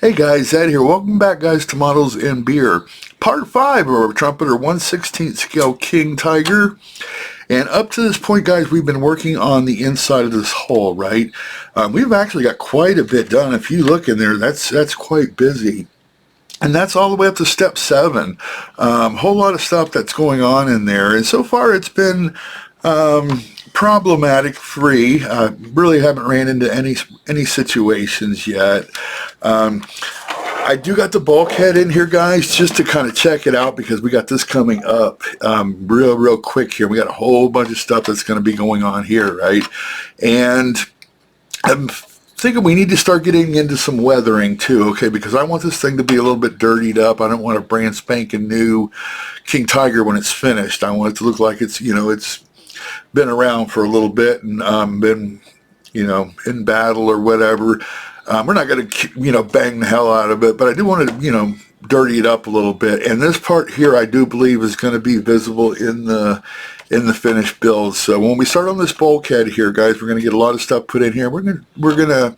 Hey guys, Ed here. Welcome back, guys, to Models and Beer. Part 5 of our Trumpeter 1/16 scale King Tiger. And up to this point, guys, we've been working on the inside of this hull, right? We've actually got quite a bit done. If you look in there, that's quite busy. And that's all the way up to step 7. Whole lot of stuff that's going on in there. And so far it's been problematic free. Really haven't ran into any situations yet. I do got the bulkhead in here, guys, just to kind of check it out because we got this coming up real quick here. We got a whole bunch of stuff that's going to be going on here, right? And I'm thinking we need to start getting into some weathering too, okay, because I want this thing to be a little bit dirtied up. I don't want a brand spanking new King Tiger when it's finished. I want it to look like it's, it's been around for a little bit and been, in battle or whatever. We're not going to, bang the hell out of it, but I do want to, dirty it up a little bit. And this part here, I do believe, is going to be visible in the finished build. So when we start on this bulkhead here, guys, we're going to get a lot of stuff put in here. We're gonna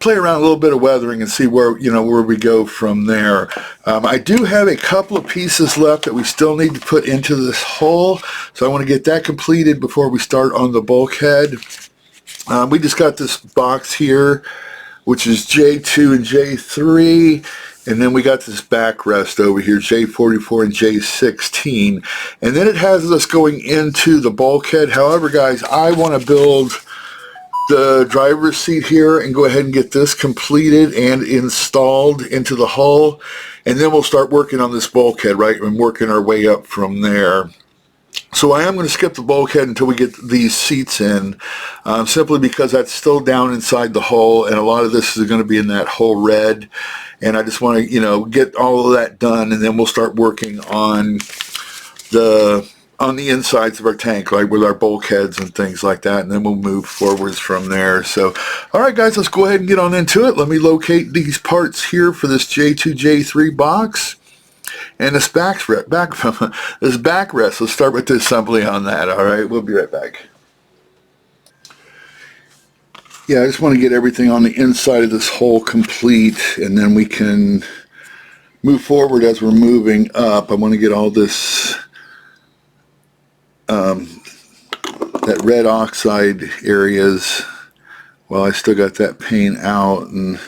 play around a little bit of weathering and see where where we go from there. I do have a couple of pieces left that we still need to put into this hull, so I want to get that completed before we start on the bulkhead. We just got this box here, which is J2 and J3, and then we got this backrest over here, J44 and J16, and then it has us going into the bulkhead. However, guys, I want to build the driver's seat here and go ahead and get this completed and installed into the hull, and then we'll start working on this bulkhead, right, and working our way up from there. So I am going to skip the bulkhead until we get these seats in, simply because that's still down inside the hull, and a lot of this is going to be in that hull red, and I just want to, get all of that done, and then we'll start working on the insides of our tank, like with our bulkheads and things like that, and then we'll move forwards from there. So, all right, guys, let's go ahead and get on into it. Let me locate these parts here for this J2, J3 box. And this this backrest, let's start with the assembly on that. All right, we'll be right back. Yeah, I just want to get everything on the inside of this hull complete, and then we can move forward as we're moving up. I want to get all this, that red oxide areas, well, I still got that paint out, and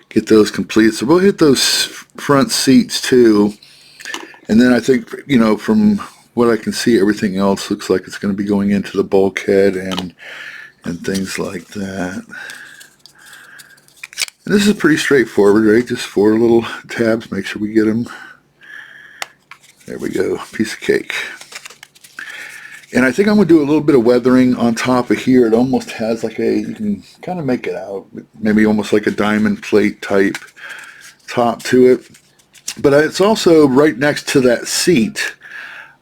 get those complete. So we'll hit those front seats too, and then I think, from what I can see, everything else looks like it's going to be going into the bulkhead and things like that. And this is pretty straightforward, right? Just 4 little tabs. Make sure we get them. There we go. Piece of cake. And I think I'm going to do a little bit of weathering on top of here. It almost has like you can kind of make it out, maybe almost like a diamond plate type top to it. But it's also right next to that seat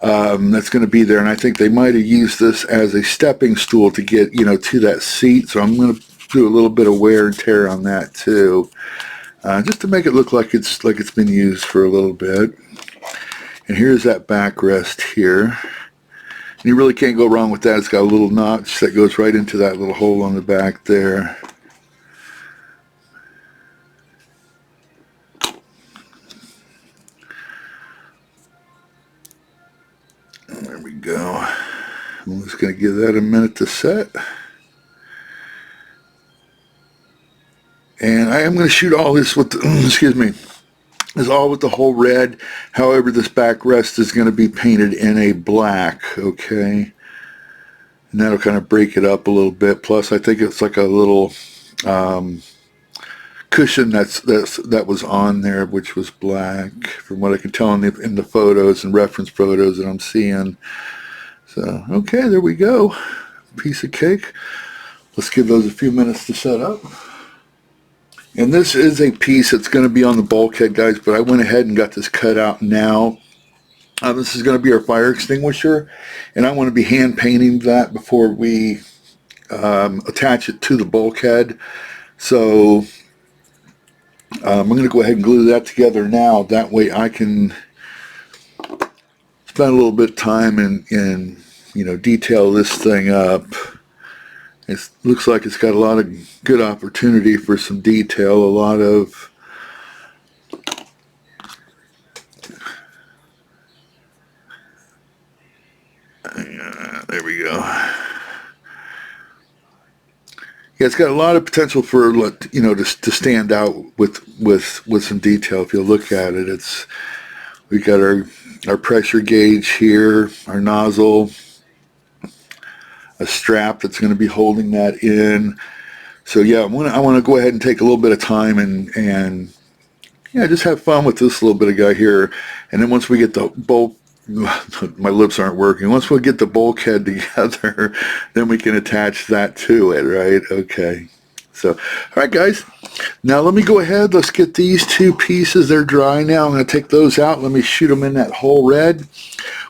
that's going to be there. And I think they might have used this as a stepping stool to get, to that seat. So I'm going to do a little bit of wear and tear on that too, just to make it look like it's been used for a little bit. And here's that backrest here. And you really can't go wrong with that. It's got a little notch that goes right into that little hole on the back there. There we go. I'm just going to give that a minute to set. And I am going to shoot all this with, excuse me, is all with the whole red. However, this backrest is going to be painted in a black, okay? And that'll kind of break it up a little bit. Plus, I think it's like a little cushion that was on there, which was black, from what I can tell in the photos and reference photos that I'm seeing. So, okay, there we go. Piece of cake. Let's give those a few minutes to set up. And this is a piece that's going to be on the bulkhead, guys, but I went ahead and got this cut out now. This is going to be our fire extinguisher, and I want to be hand painting that before we attach it to the bulkhead. So I'm going to go ahead and glue that together now. That way I can spend a little bit of time and detail this thing up It looks like it's got a lot of good opportunity for some detail, a lot of there we go. Yeah, it's got a lot of potential for, you know, to stand out with some detail. If you look at it, we got our pressure gauge here, our nozzle, a strap that's going to be holding that in. So yeah, I want to go ahead and take a little bit of time and yeah, just have fun with this little bit of guy here. And then once we get the bulk, my lips aren't working. Once we get the bulkhead together, then we can attach that to it, right? Okay. So, all right, guys. Now let me go ahead. Let's get these two pieces. They're dry now. I'm going to take those out. Let me shoot them in that hole red.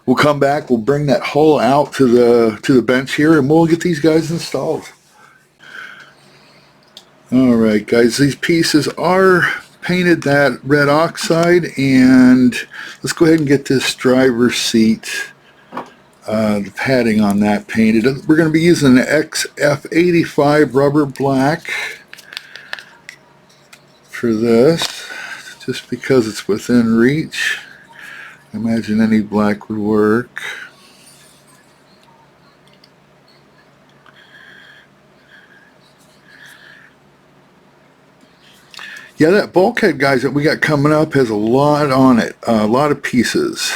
We'll come back. We'll bring that hole out to the bench here, and we'll get these guys installed. All right, guys. These pieces are painted that red oxide, and let's go ahead and get this driver's seat, the padding on that painted. We're going to be using an XF85 rubber black for this, just because it's within reach. I imagine any black would work. Yeah, that bulkhead, guys, that we got coming up has a lot on it, a lot of pieces,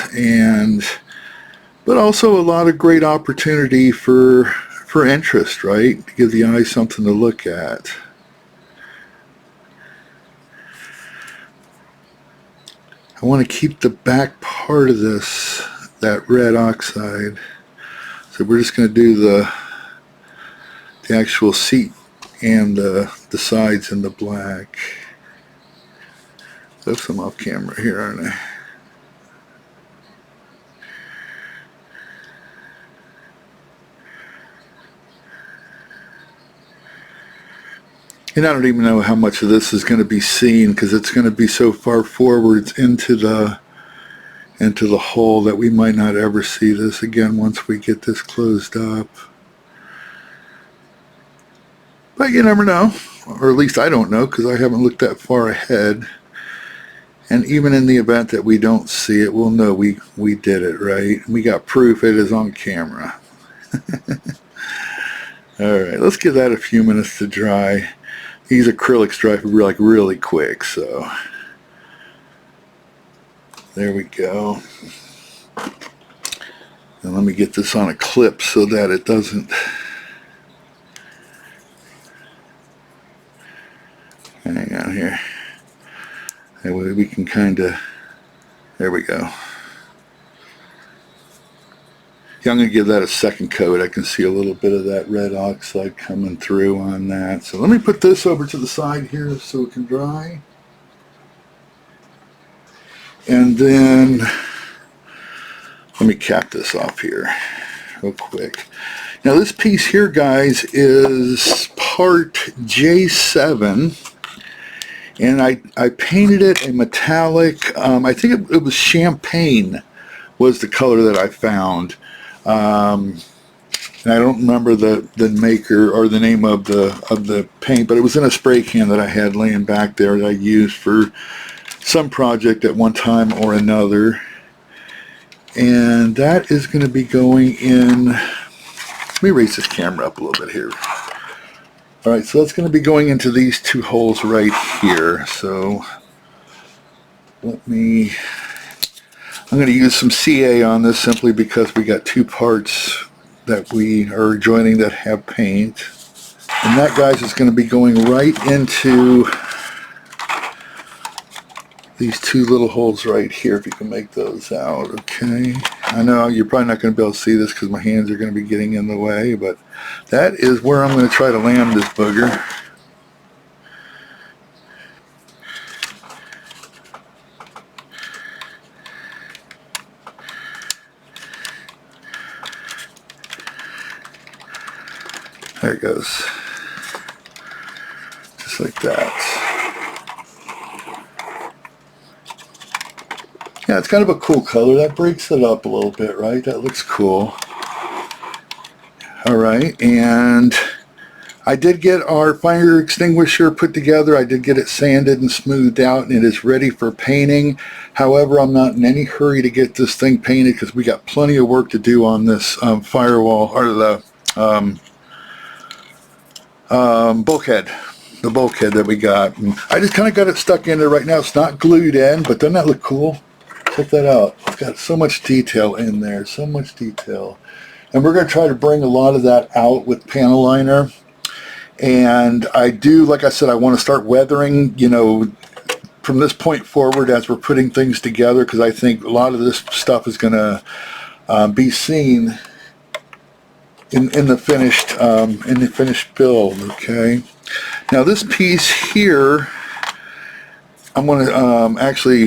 but also a lot of great opportunity for interest, right? To give the eye something to look at. I want to keep the back part of this, that red oxide. So we're just going to do the actual seat and the sides in the black. Oops, I'm off camera here, aren't I? And I don't even know how much of this is going to be seen because it's going to be so far forwards into the hole that we might not ever see this again once we get this closed up. But you never know, or at least I don't know because I haven't looked that far ahead. And even in the event that we don't see it, we'll know we did it, right? We got proof it is on camera. All right, let's give that a few minutes to dry. These acrylics dry like really quick, so there we go. And let me get this on a clip so that it doesn't hang on here. That way we can kind of, there we go. Yeah, I'm going to give that a second coat. I can see a little bit of that red oxide coming through on that. So let me put this over to the side here so it can dry. And then let me cap this off here real quick. Now this piece here, guys, is part J7. And I painted it a metallic, I think it was champagne was the color that I found. And I don't remember the maker or the name of the paint, but it was in a spray can that I had laying back there that I used for some project at one time or another. And that is going to be going in, let me raise this camera up a little bit here. Alright, so that's going to be going into these two holes right here. So I'm going to use some CA on this simply because we got two parts that we are joining that have paint. And that, guys, is going to be going right into these two little holes right here, if you can make those out, okay? I know you're probably not going to be able to see this because my hands are going to be getting in the way, but that is where I'm going to try to land this booger. There it goes. Just like that. Yeah, it's kind of a cool color. That breaks it up a little bit, right? That looks cool. All right, and I did get our fire extinguisher put together. I did get it sanded and smoothed out, and it is ready for painting. However, I'm not in any hurry to get this thing painted because we got plenty of work to do on this firewall, or the bulkhead. The bulkhead that we got. And I just kind of got it stuck in there right now. It's not glued in, but doesn't that look cool? Check that out. It's got so much detail in there. So much detail. And we're going to try to bring a lot of that out with panel liner. And I do, like I said, I want to start weathering, you know, from this point forward as we're putting things together, because I think a lot of this stuff is going to be seen in the finished build. Okay. Now this piece here, I'm going to actually,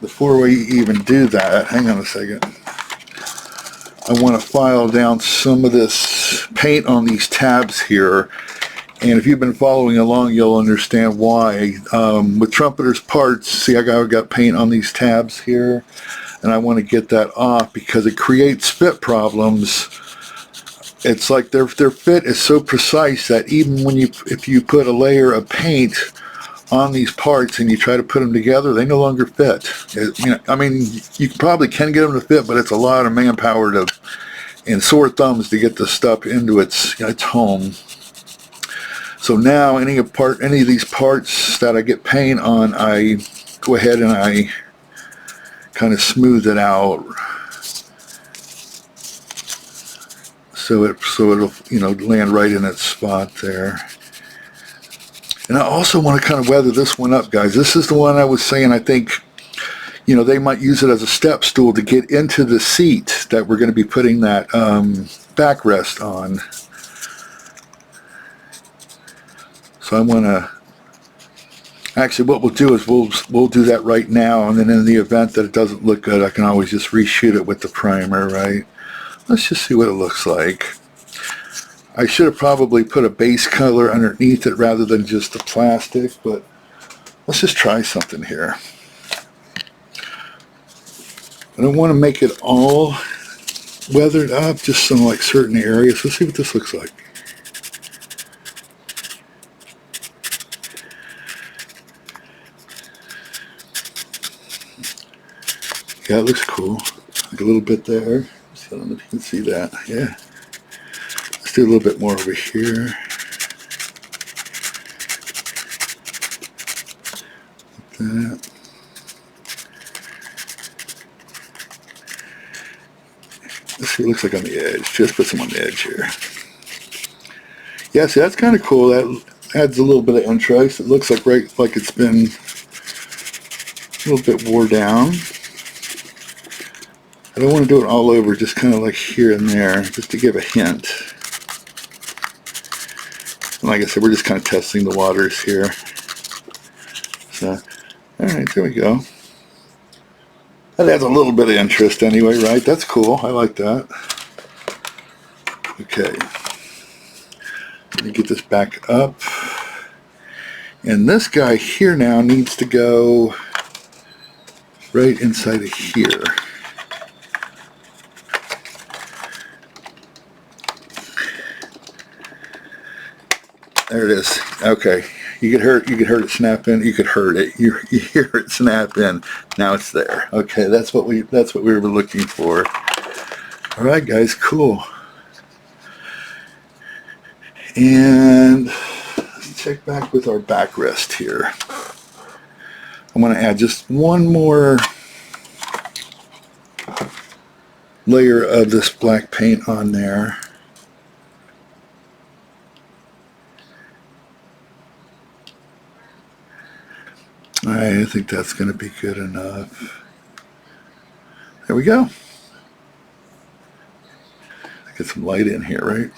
before we even do that, hang on a second. I want to file down some of this paint on these tabs here, and if you've been following along, you'll understand why. With Trumpeter's parts, see, I got paint on these tabs here, and I want to get that off because it creates fit problems. It's like their fit is so precise that even when if you put a layer of paint on these parts and you try to put them together, they no longer fit. You know, I mean, you probably can get them to fit, but it's a lot of manpower and sore thumbs to get the stuff into its home. So now any of these parts that I get paint on, I go ahead and I kind of smooth it out so it'll land right in its spot there. And I also want to kind of weather this one up, guys. This is the one I was saying I think, you know, they might use it as a step stool to get into the seat that we're going to be putting that backrest on. So I want to, actually what we'll do is we'll do that right now, and then in the event that it doesn't look good, I can always just reshoot it with the primer, right? Let's just see what it looks like. I should have probably put a base color underneath it rather than just the plastic, but let's just try something here. I don't want to make it all weathered up, just some like certain areas. Let's see what this looks like. Yeah, it looks cool. Like a little bit there. I don't know if you can see that. Yeah. Let's do a little bit more over here. Like that. Let's see what it looks like on the edge. Just put some on the edge here. Yeah, see, that's kind of cool. That adds a little bit of interest. It looks like like it's been a little bit wore down. I don't want to do it all over, just kind of like here and there, just to give a hint. And like I said, we're just kind of testing the waters here. So, alright, there we go. That adds a little bit of interest anyway, right? That's cool. I like that. Okay. Let me get this back up. And this guy here now needs to go right inside of here. There it is. Okay. You could hear it snap in. You could hear it. You hear it snap in. Now it's there. Okay, that's what we were looking for. All right, guys, cool. And let's check back with our backrest here. I'm going to add just one more layer of this black paint on there. I think that's going to be good enough. There we go. Get some light in here, right?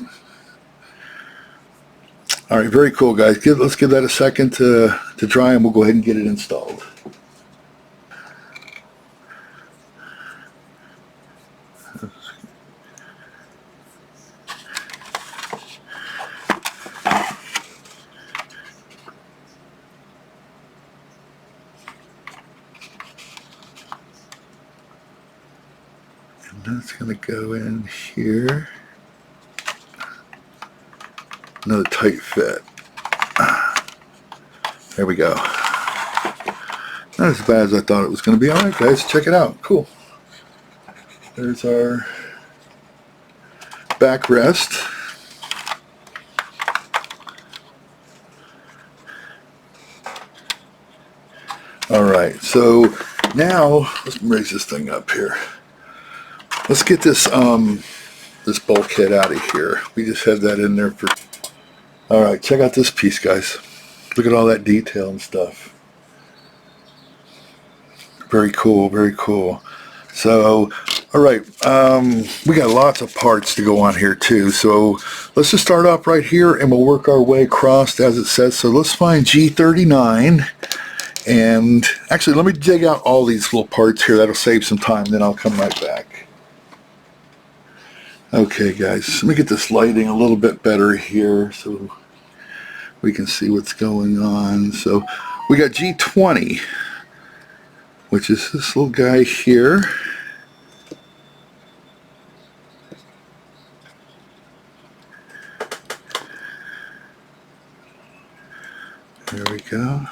All right, very cool, guys. Let's give that a second to dry, and we'll go ahead and get it installed. And that's going to go in here. Another tight fit. There we go. Not as bad as I thought it was going to be. Alright guys, check it out. Cool. There's our backrest. Alright, so now let's raise this thing up here. Let's get this this bulkhead out of here. We just had that in there for... Alright, check out this piece, guys. Look at all that detail and stuff. Very cool, very cool. So, alright, we got lots of parts to go on here too. So, let's just start off right here and we'll work our way across as it says. So, let's find G39. And actually, let me dig out all these little parts here. That'll save some time, then I'll come right back. Okay, guys, let me get this lighting a little bit better here so we can see what's going on. So, we got G20, which is this little guy here. There we go.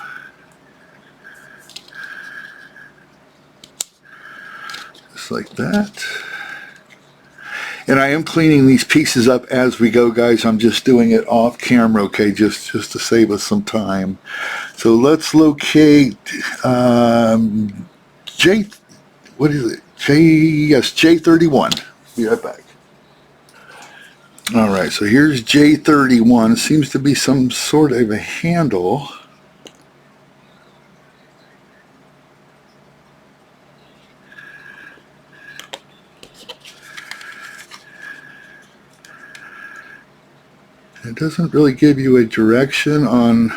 Just like that. And I am cleaning these pieces up as we go, guys. I'm just doing it off camera, okay, just to save us some time. So let's locate what is it? J31. Be right back. Alright, so here's J31. Seems to be some sort of a handle. It doesn't really give you a direction on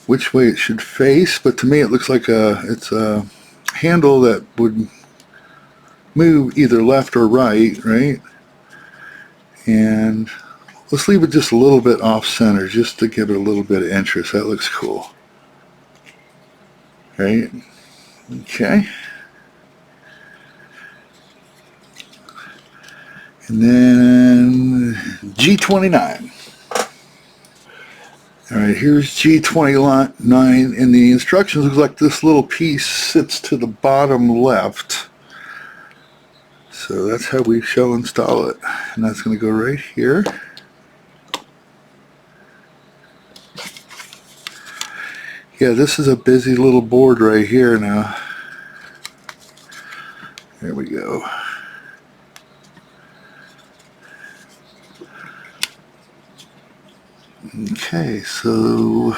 which way it should face, but to me it looks like it's a handle that would move either left or right, right? And let's leave it just a little bit off center just to give it a little bit of interest. That looks cool. Right? Okay. And then G29. Alright, here's G29, and the instructions look like this little piece sits to the bottom left. So that's how we shall install it. And that's going to go right here. Yeah, this is a busy little board right here now. There we go. Okay, so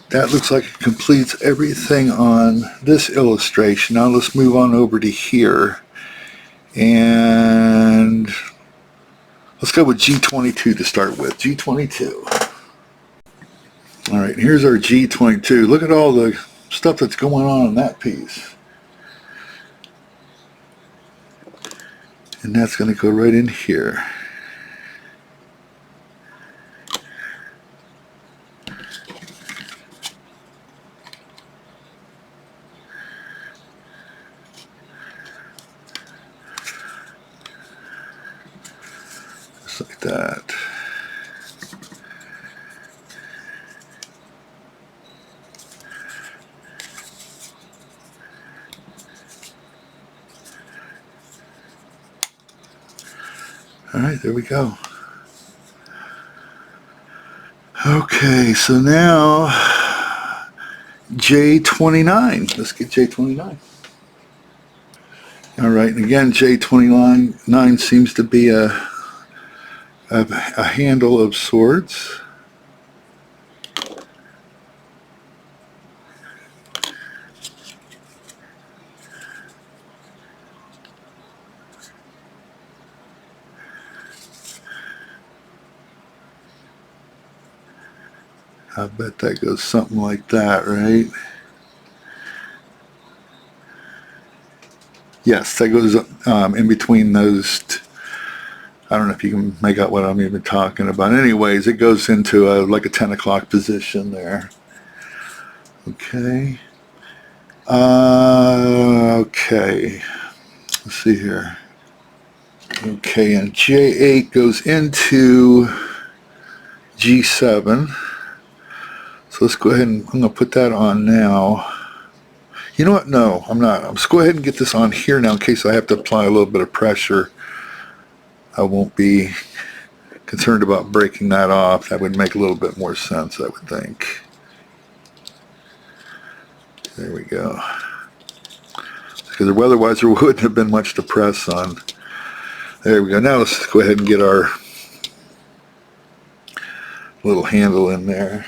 that looks like it completes everything on this illustration. Now let's move on over to here. And let's go with G22 to start with. G22. Alright, here's our G22. Look at all the stuff that's going on in that piece. And that's going to go right in here. Like that. All right, there we go. Okay, so now J29. Let's get J29. All right, and again, J29 seems to be a handle of sorts. I bet that goes something like that, right? Yes, that goes in between those. I don't know if you can make out what I'm even talking about. Anyways, it goes into like a 10 o'clock position there. Okay. Okay. Let's see here. Okay, and J8 goes into G7. So let's go ahead and I'm going to put that on now. You know what? No, I'm not. Let's go ahead and get this on here now in case I have to apply a little bit of pressure. I won't be concerned about breaking that off. That would make a little bit more sense, I would think. There we go. Because otherwise there wouldn't have been much to press on. There we go. Now let's go ahead and get our little handle in there.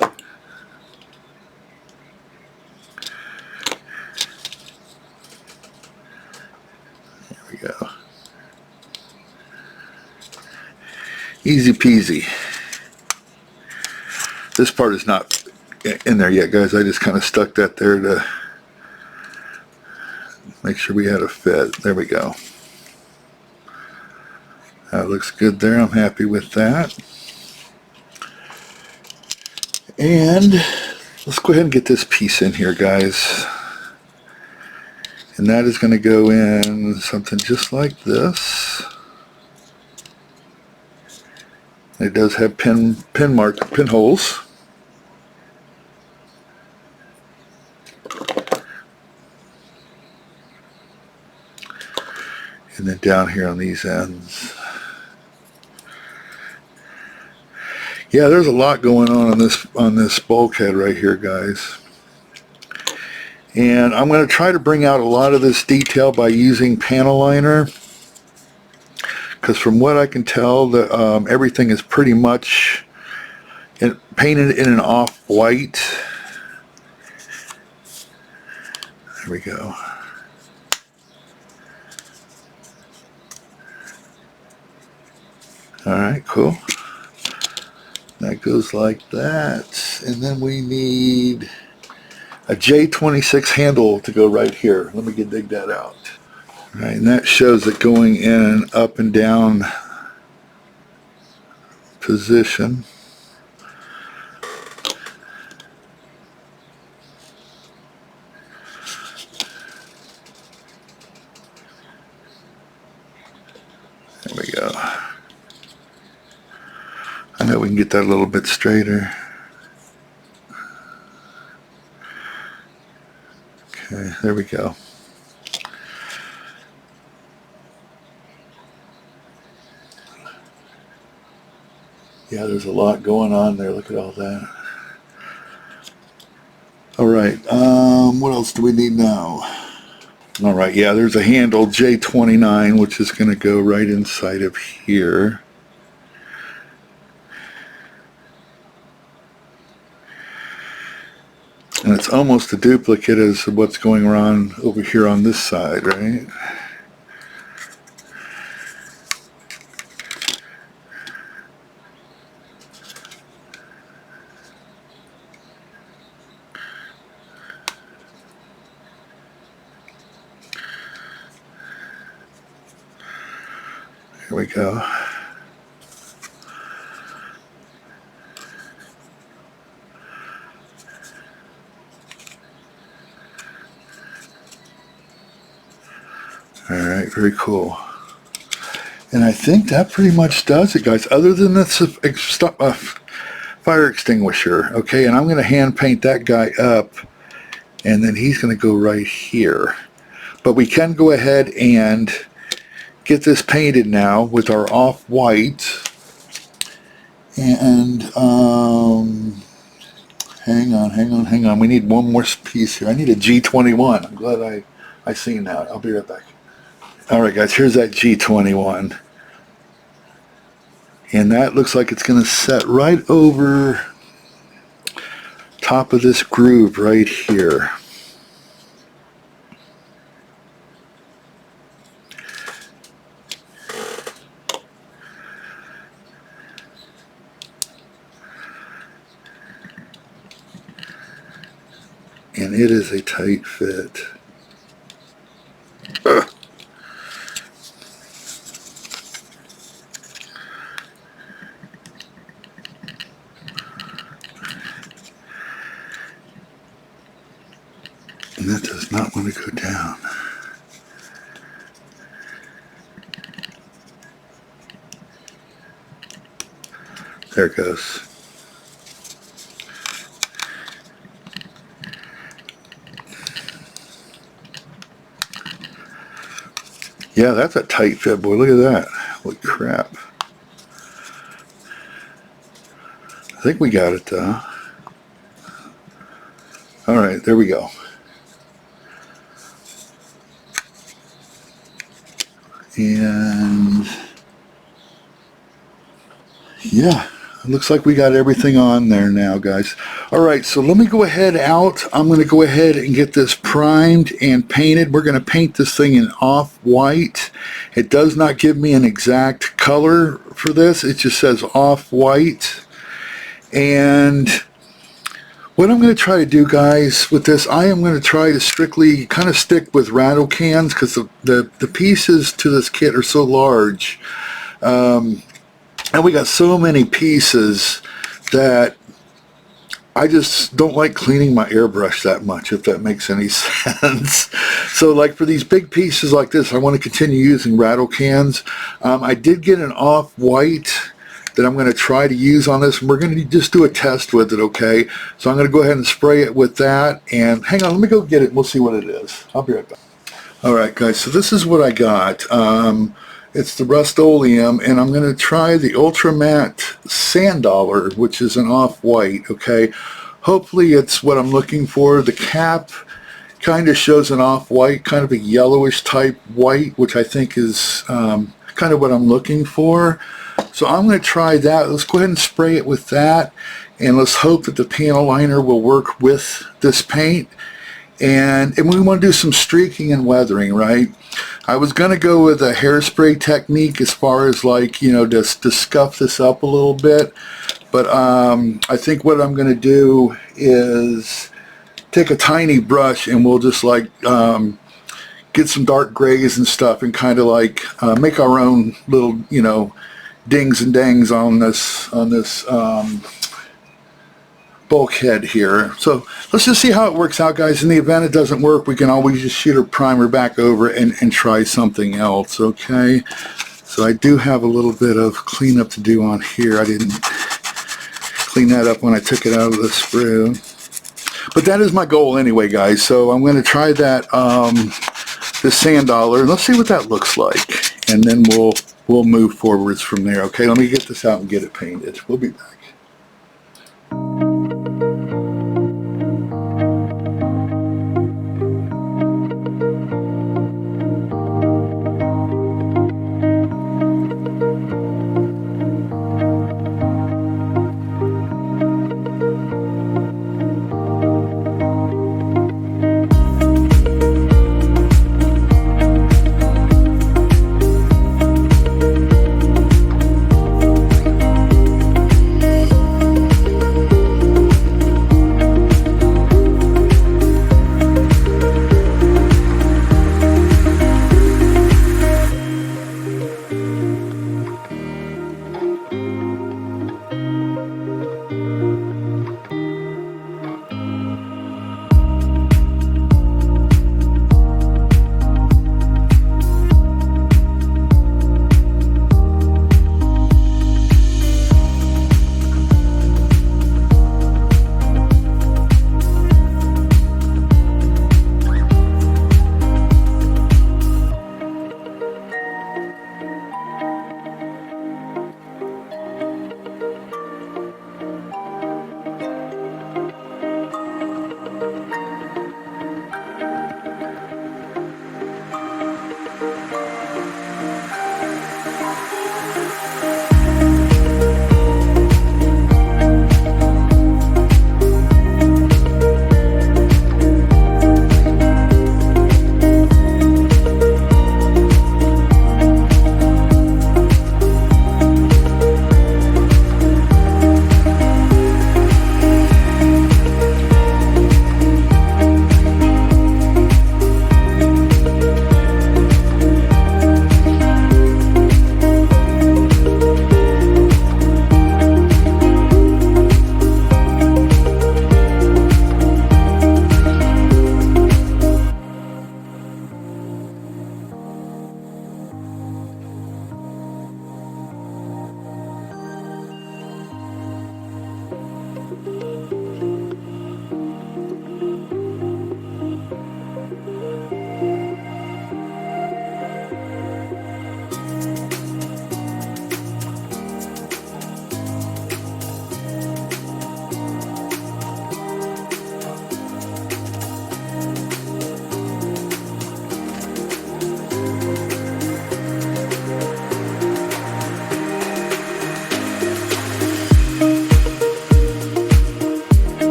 There we go. Easy peasy. This part is not in there yet, guys. I just kind of stuck that there to make sure we had a fit. There we go. That looks good there. I'm happy with that. And let's go ahead and get this piece in here, guys. And that is going to go in something just like this. It does have pin holes. And then down here on these ends. Yeah, there's a lot going on this bulkhead right here, guys. And I'm going to try to bring out a lot of this detail by using panel liner. Because from what I can tell, everything is pretty much painted in an off-white. There we go. Alright, cool. That goes like that. And then we need a J26 handle to go right here. Let me dig that out. All right, and that shows it going in an up and down position. There we go. I know we can get that a little bit straighter. Okay, there we go. Yeah, there's a lot going on there. Look at all that. All right, what else do we need now? All right, yeah, there's a handle, J29, which is going to go right inside of here. And it's almost a duplicate as what's going on over here on this side, right? Here we go. Alright, very cool. And I think that pretty much does it, guys, other than this fire extinguisher. Okay, and I'm going to hand paint that guy up, and then he's going to go right here. But we can go ahead and get this painted now with our off-white. And hang on. We need one more piece here. I need a G21. I'm glad I seen that. I'll be right back. Alright guys, here's that G21. And that looks like it's going to set right over top of this groove right here. And it is a tight fit. And that does not want to go down. There it goes. Yeah, that's a tight fit, boy. Look at that. Holy crap. I think we got it, though. All right, there we go. And yeah, it looks like we got everything on there now, guys. All right, so let me go ahead out. I'm going to go ahead and get this primed and painted. We're going to paint this thing in off-white. It does not give me an exact color for this. It just says off-white. And what I'm going to try to do, guys, with this, I am going to try to strictly kind of stick with rattle cans because the pieces to this kit are so large. And we got so many pieces that I just don't like cleaning my airbrush that much, if that makes any sense. So like for these big pieces like this, I want to continue using rattle cans. I did get an off-white that I'm going to try to use on this, and we're going to just do a test with it, okay? So I'm going to go ahead and spray it with that, and hang on, let me go get it and we'll see what it is. I'll be right back. All right, guys, so this is what I got. It's the Rust-Oleum, and I'm going to try the Ultra Matte Sand Dollar, which is an off-white, okay? Hopefully it's what I'm looking for. The cap kind of shows an off-white, kind of a yellowish type white, which I think is kind of what I'm looking for. So I'm going to try that. Let's go ahead and spray it with that, and let's hope that the panel liner will work with this paint. And we want to do some streaking and weathering, right? I was going to go with a hairspray technique as far as like, you know, just to scuff this up a little bit. But I think what I'm going to do is take a tiny brush and we'll just like get some dark grays and stuff and kind of like make our own little, you know, dings and dangs on this bulkhead here. So let's just see how it works out, guys. In the event it doesn't work, we can always just shoot our primer back over and try something else, okay? So I do have a little bit of cleanup to do on here. I didn't clean that up when I took it out of the sprue. But that is my goal anyway, guys. So I'm going to try that this Sand Dollar. Let's see what that looks like, and then we'll move forwards from there. Okay, let me get this out and get it painted. We'll be back.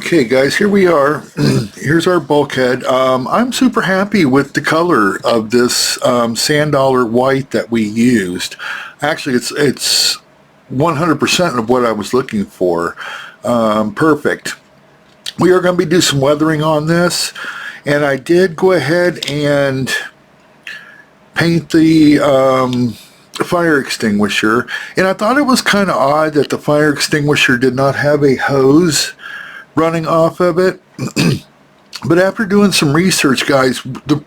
Okay guys, here we are. Here's our bulkhead. I'm super happy with the color of this sand dollar white that we used. Actually, it's 100% of what I was looking for. Perfect. We are going to be doing some weathering on this, and I did go ahead and paint the fire extinguisher, and I thought it was kind of odd that the fire extinguisher did not have a hose running off of it. But after doing some research, guys,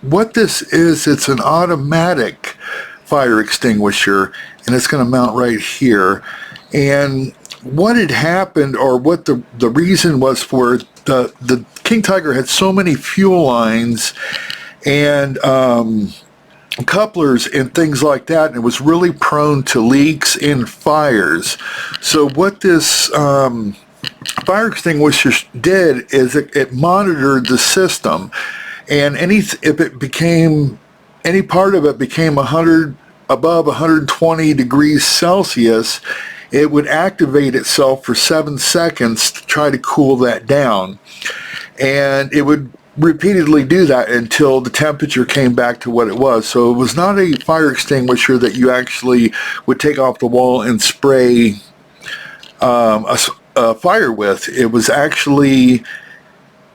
what this is, it's an automatic fire extinguisher, and it's going to mount right here. And what had happened, or what the reason was for the King Tiger had so many fuel lines and couplers and things like that, and it was really prone to leaks and fires. So what this fire extinguisher did is it monitored the system, and if it became, any part of it became above 120 degrees Celsius, it would activate itself for 7 seconds to try to cool that down, and it would repeatedly do that until the temperature came back to what it was. So it was not a fire extinguisher that you actually would take off the wall and spray a fire with. It was actually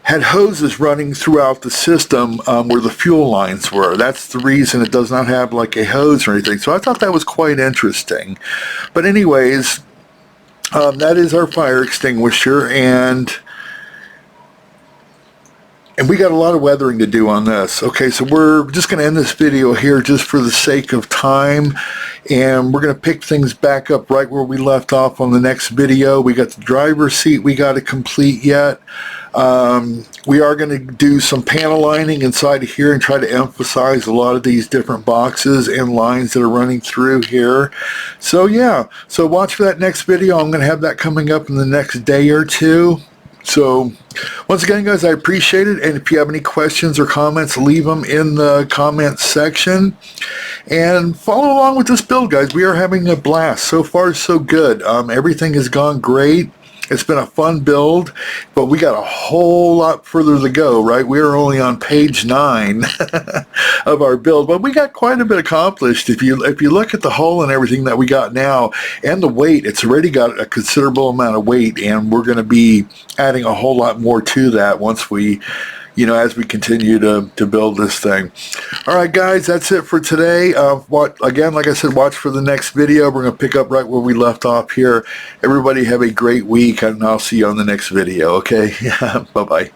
had hoses running throughout the system where the fuel lines were. That's the reason it does not have like a hose or anything. So I thought that was quite interesting. But anyways, that is our fire extinguisher, and we got a lot of weathering to do on this. Okay, so we're just going to end this video here just for the sake of time, and we're going to pick things back up right where we left off on the next video. We got the driver's seat we got to complete yet. We are going to do some panel lining inside of here and try to emphasize a lot of these different boxes and lines that are running through here. So yeah, so watch for that next video. I'm going to have that coming up in the next day or two. So once again, guys, I appreciate it, and if you have any questions or comments, leave them in the comments section, and follow along with this build, guys. We are having a blast. So far so good. Everything has gone great. It's been a fun build, but we got a whole lot further to go, right? We are only on page 9 of our build, but we got quite a bit accomplished. If you look at the hull and everything that we got now, and the weight, it's already got a considerable amount of weight, and we're going to be adding a whole lot more to that once we, as we continue to build this thing. All right, guys, that's it for today. Again, like I said, watch for the next video. We're going to pick up right where we left off here. Everybody have a great week, and I'll see you on the next video, okay? Bye-bye.